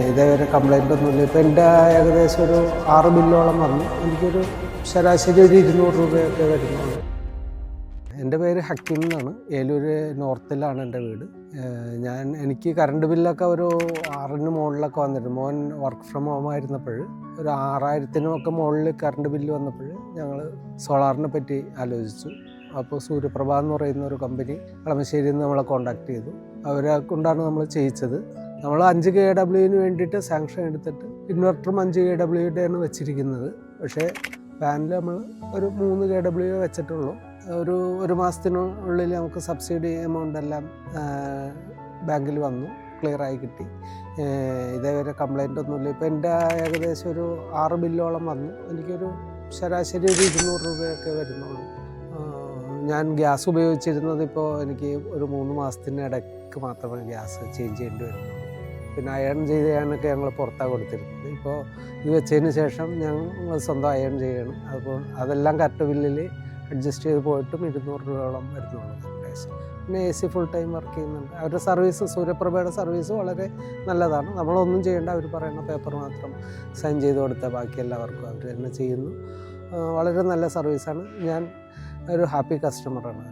ഇതേവരെ കംപ്ലൈൻ്റ് ഒന്നുമില്ല. ഇപ്പോൾ എൻ്റെ ഏകദേശം ഒരു 6 ബില്ലോളം വന്നു. എനിക്കൊരു ശരാശരി ഒരു 200 രൂപയൊക്കെ വരുന്നുള്ളൂ. എൻ്റെ പേര് ഹക്കീം എന്നാണ്. ഏലൂർ നോർത്തിലാണ് എൻ്റെ വീട്. എനിക്ക് കറണ്ട് ബില്ലൊക്കെ ഒരു 6ന് മുകളിലൊക്കെ വന്നിട്ടുണ്ട്. മോൻ വർക്ക് ഫ്രം ഹോം ആയിരുന്നപ്പോൾ ഒരു 6000-നൊക്കെ മുകളിൽ കറണ്ട് ബില്ല് വന്നപ്പോൾ ഞങ്ങൾ സോളാറിനെ പറ്റി ആലോചിച്ചു. അപ്പോൾ സൂര്യപ്രഭ എന്ന് പറയുന്ന ഒരു കമ്പനി കളമശ്ശേരിയിൽ നിന്ന് നമ്മളെ കോൺടാക്ട് ചെയ്തു. അവരെ കൊണ്ടാണ് നമ്മൾ ചെയ്യിച്ചത്. നമ്മൾ 5 kWന് വേണ്ടിയിട്ട് സാങ്ഷൻ എടുത്തിട്ട് ഇൻവെർട്ടറും 5 kWയുടെയാണ് വെച്ചിരിക്കുന്നത്. പക്ഷേ പാനൽ നമ്മൾ ഒരു 3 kW വെച്ചിട്ടുള്ളൂ. ഒരു മാസത്തിനുള്ളിൽ നമുക്ക് സബ്സിഡി എമൗണ്ട് എല്ലാം ബാങ്കിൽ വന്നു, ക്ലിയറായി കിട്ടി. ഇതേവരെ കംപ്ലൈൻ്റ് ഒന്നുമില്ല. ഇപ്പോൾ എൻ്റെ ഏകദേശം ഒരു 6 ബില്ലോളം വന്നു. എനിക്കൊരു ശരാശരി ഒരു 200 രൂപയൊക്കെ വരുന്നുള്ളൂ. ഞാൻ ഗ്യാസ് ഉപയോഗിച്ചിരുന്നത് ഇപ്പോൾ എനിക്ക് ഒരു 3 മാസത്തിനിടയ്ക്ക് മാത്രമേ ഗ്യാസ് ചേഞ്ച് ചെയ്യേണ്ടി വരുന്നുള്ളൂ. പിന്നെ അയൺ ചെയ്യാനൊക്കെ ഞങ്ങൾ പുറത്താണ് കൊടുത്തിരുന്നത്. ഇപ്പോൾ ഇത് വെച്ചതിന് ശേഷം ഞങ്ങൾ സ്വന്തം അയൺ ചെയ്യണം. അപ്പോൾ അതെല്ലാം കറക്റ്റ് ബില്ലിൽ അഡ്ജസ്റ്റ് ചെയ്ത് പോയിട്ടും 200 രൂപയോളം വരുന്നുള്ളൂ ഏകദേശം. പിന്നെ AC ഫുൾ ടൈം വർക്ക് ചെയ്യുന്നുണ്ട്. അവരുടെ സർവീസ്, സൂര്യപ്രഭയുടെ സർവീസ് വളരെ നല്ലതാണ്. നമ്മളൊന്നും ചെയ്യേണ്ട, അവർ പറയുന്ന പേപ്പർ മാത്രം സൈൻ ചെയ്ത് കൊടുത്താൽ ബാക്കി എല്ലാവർക്കും അവർ തന്നെ ചെയ്യുന്നു. വളരെ നല്ല സർവീസാണ്. ഞാൻ ഒരു ഹാപ്പി കസ്റ്റമറാണ്.